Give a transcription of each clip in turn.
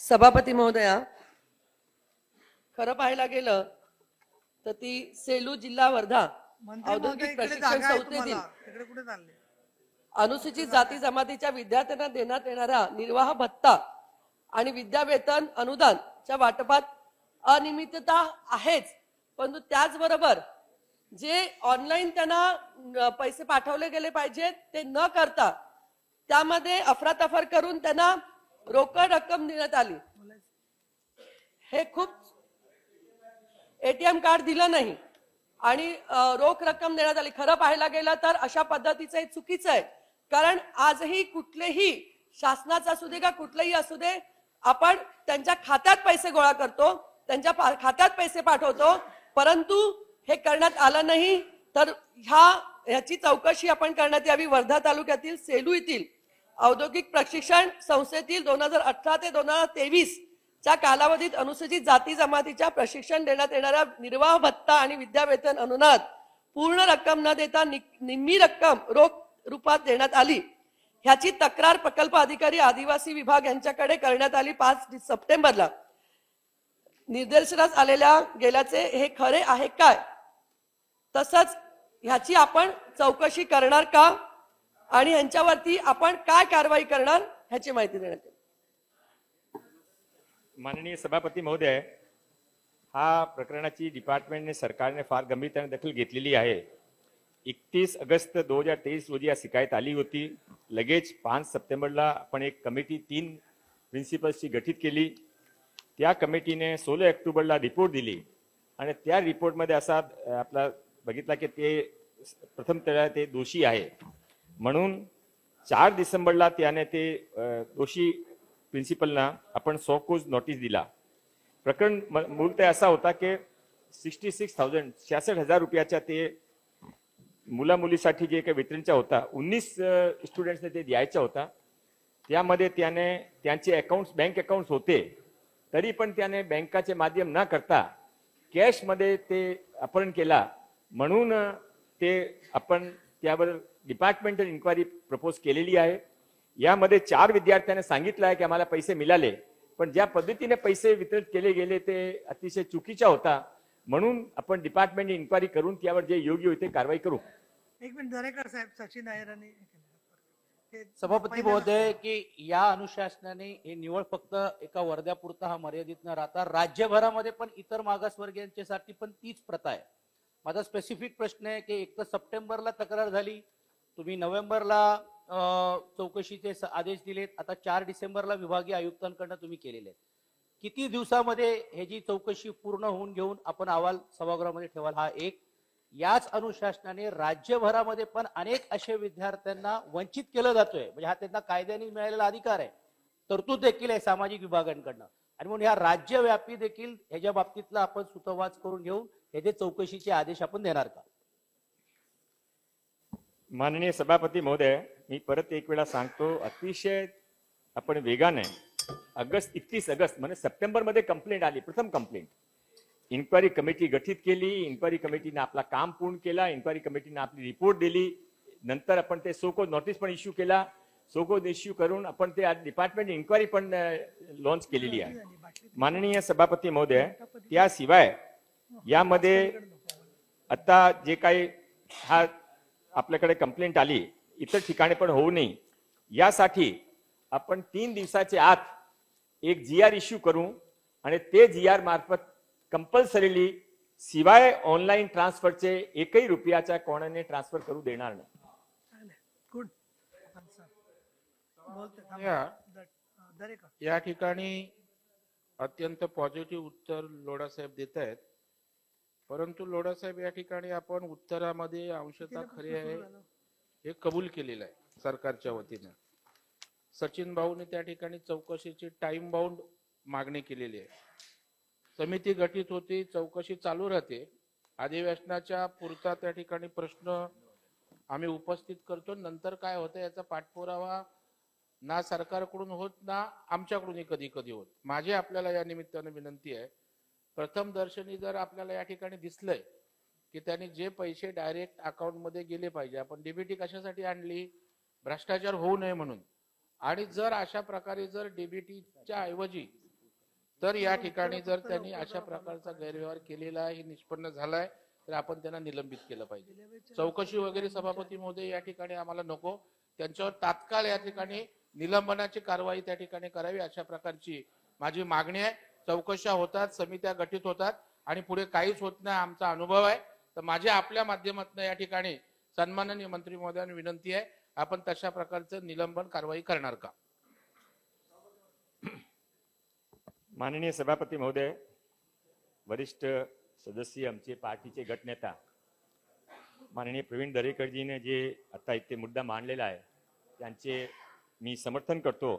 सभापती महोदया, खरं पाहायला गेलं तर ती सेलू जिल्हा वर्धा औद्योगिक प्रशिक्षण संस्थेतील अनुसूचित जाती जमातीच्या विद्यार्थ्यांना देण्यात येणारा निर्वाह भत्ता आणि विद्यावेतन अनुदानच्या वाटपात अनियमितता आहेच, परंतु त्याचबरोबर जे ऑनलाईन त्यांना पैसे पाठवले गेले पाहिजेत ते न करता त्यामध्ये अफरातफर करून त्यांना रोकड रक्कम देण्यात आली। हे खूप एटीएम कार्ड दिलं नाही आणि रोख रक्कम देण्यात आली। खरं पाहायला गेलं तर अशा पद्धतीचं हे चुकीचं आहे, कारण आजही कुठलेही शासनाचा असू दे का कुठलेही असू दे, आपण त्यांच्या खात्यात पैसे गोळा करतो, त्यांच्या खात्यात पैसे पाठवतो, परंतु हे करण्यात आलं नाही। तर ह्याची चौकशी आपण करण्यात यावी। वर्धा तालुक्यातील सेलू येथील औद्योगिक प्रशिक्षण संस्थेतील 2018 ते 2023 च्या कालावधीत अनुसूचित जाती जमातीच्या प्रशिक्षण देण्यात येणारा निर्वाह भत्ता आणि विद्यावेतन अनुदान पूर्ण रक्कम न देता निम्मी रक्कम रोख रूपात देण्यात आली। ह्याची तक्रार प्रकल्प अधिकारी आदिवासी विभाग यांच्याकडे करण्यात आली। 5 सप्टेंबरला निर्देशनास आलेल्या गेल्याचे हे खरे आहे काय? तसंच ह्याची आपण चौकशी करणार का आणि यांच्यावरती आपण काय कारवाई करणार ह्याची माहिती देण्यात येईल। माननीय सभापती महोदय, हा प्रकरणाची डिपार्टमेंटने सरकारने फार गंभीरतेने दखल घेतलेली आहे। 31 ऑगस्ट 2023 रोजी या शिकायत आली होती। लगेच 5 सप्टेंबरला आपण एक कमिटी 3 प्रिन्सिपल्सची गठीत केली। त्या कमिटीने 16 ऑक्टोबरला रिपोर्ट दिली आणि त्या रिपोर्टमध्ये असा आपला बघितला की ते प्रथमतः ते दोषी आहे म्हणून 4 डिसेंबरला त्याने ते दोषी प्रिन्सिपलना आपण सॉकोज नोटीस दिला। प्रकरण मूलतः असा होता की 66,000 रुपयाच्या ते मुला मुलीसाठी जे काही वितरणचा होता 19 स्टुडंट्सने ते द्यायचा होता। त्यामध्ये त्याने त्यांचे अकाउंट्स बँक अकाउंट्स होते, तरी पण त्याने बँकाचे माध्यम न करता कॅश मध्ये ते अपहरण केला, म्हणून ते आपण त्यावर डिपार्टमेंटल इन्क्वायरी प्रपोज केलेली आहे। यामध्ये 4 विद्यार्थ्यांनी सांगितलं आहे की आम्हाला पैसे मिळाले, पण ज्या पद्धतीने पैसे वितरित केले गेले ते अतिशय चुकीचा होता, म्हणून आपण डिपार्टमेंट इन्क्वायरी करून त्यावर जे योग्य होते कारवाई करू। एक मिनिट दरेकर साहेब, सचिन नायरांनी सभापती महोदय की या अनुशासनाने हे निवळ फक्त एका वर्ध्यापुरता हा मर्यादित न राहता राज्यभरामध्ये पण इतर मागासवर्गीयांच्यासाठी पण तीच प्रथा आहे। माझा स्पेसिफिक प्रश्न आहे की एक तर सप्टेंबरला तक्रार झाली, तुम्ही नोव्हेंबरला चौकशीचे आदेश दिलेत, आता 4 डिसेंबरला विभागीय आयुक्तांकडून तुम्ही केलेले आहेत। किती दिवसामध्ये ह्याची चौकशी पूर्ण होऊन घेऊन आपण अहवाल सभागृहामध्ये ठेवाल? हा एक। याच अनुशासनाने राज्यभरामध्ये पण अनेक असे विद्यार्थ्यांना वंचित केलं जातोय, म्हणजे हा त्यांना कायद्याने मिळालेला अधिकार आहे, तरतूद देखील आहे सामाजिक विभागांकडनं, आणि म्हणून ह्या राज्यव्यापी देखील ह्याच्या बाबतीतला आपण सुतोवाच करून घेऊन ह्याचे चौकशीचे आदेश आपण देणार का? माननीय सभापती महोदय, मी परत एक वेळा सांगतो, अतिशय आपण वेगाने 31 ऑगस्ट म्हणजे सप्टेंबर मध्ये कंप्लेंट आली, प्रथम कंप्लेंट, इन्क्वायरी कमिटी गठीत केली, इन्क्वायरी कमिटीने आपला काम पूर्ण केला, इन्क्वायरी कमिटीने आपली रिपोर्ट दिली, नंतर आपण ते सोकोज नोटीस पण इश्यू केला, सोकोज इश्यू करून आपण ते डिपार्टमेंट इन्क्वायरी पण लॉन्च केलेली आहे। माननीय सभापती महोदय, त्याशिवाय यामध्ये आता जे काही हा आपल्याकडे कंप्लेंट आली इतर ठिकाणी पण होऊ नये यासाठी आपण 3 दिवसाच्या आत एक GR इश्यू करू आणि ते GR मार्फत कंपल्सरीली शिवाय ऑनलाईन ट्रान्सफरचे एकही रुपयाच्या कोणाने ट्रान्सफर करू देणार नाही। गुड या ठिकाणी अत्यंत पॉझिटिव्ह उत्तर लोढा साहेब देत आहेत, परंतु लोढा साहेब या ठिकाणी आपण उत्तरामध्ये अंशतः खरे आहे हे कबूल केलेलं आहे सरकारच्या वतीने। सचिन भाऊने त्या ठिकाणी चौकशीची टाइम बाउंड मागणी केलेली आहे। समिती गठीत होती, चौकशी चालू राहते, अधिवेशनाच्या पुरता त्या ठिकाणी प्रश्न आम्ही उपस्थित करतो, नंतर काय होतं याचा पाठपुरावा ना सरकारकडून होत ना आमच्याकडूनही कधी कधी होत। माझी आपल्याला या निमित्ताने विनंती आहे, प्रथम दर्शनी जर आपल्याला या ठिकाणी दिसलंय की त्यांनी जे पैसे डायरेक्ट अकाउंट मध्ये गेले पाहिजे, आपण डीबीटी कशासाठी आणली? भ्रष्टाचार होऊ नये म्हणून, आणि जर अशा प्रकारे जर डीबीटीच्या ऐवजी तर या ठिकाणी जर त्यांनी अशा प्रकारचा गैरव्यवहार केलेला आहे, हे निष्पन्न झालाय, तर आपण त्यांना निलंबित केलं पाहिजे. चौकशी वगैरे सभापती महोदय या ठिकाणी आम्हाला नको, त्यांच्यावर तात्काळ या ठिकाणी निलंबनाची कारवाई त्या ठिकाणी करावी, अशा प्रकारची माझी मागणी आहे. चौकशा होतात, समित्या गठीत होतात आणि पुढे काहीच होत नाही, आमचा अनुभव आहे. तर माझ्या आपल्या माध्यमातून या ठिकाणी सन्माननीय मंत्री महोदयांना विनंती आहे, आपण तशा प्रकारचं निलंबन कारवाई करणार का? माननीय सभापती महोदय, वरिष्ठ सदस्य आमचे पार्टीचे गटनेता माननीय प्रवीण दरेकरजीने जे आता इथे मुद्दा मांडलेला आहे त्यांचे मी समर्थन करतो.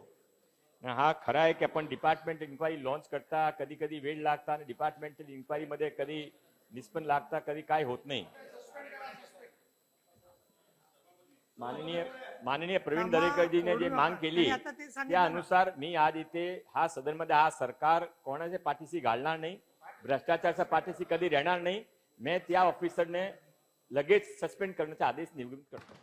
हा खरा आहे की आपण डिपार्टमेंटल इन्क्वायरी लॉन्च करता, कधी कधी वेळ लागता आणि डिपार्टमेंटल इन्क्वायरी मध्ये कधी निष्पन्न लागता, कधी काय होत नाही. माननीय प्रवीण दरेकरजीने जे मांग केली त्यानुसार मी आज इथे हा सदनमध्ये हा सरकार कोणाच्या पाठीशी घालणार नाही, भ्रष्टाचाराच्या पाठीशी कधी राहणार नाही. मी त्या ऑफिसरने लगेच सस्पेंड करण्याचा आदेश निवडून करतो.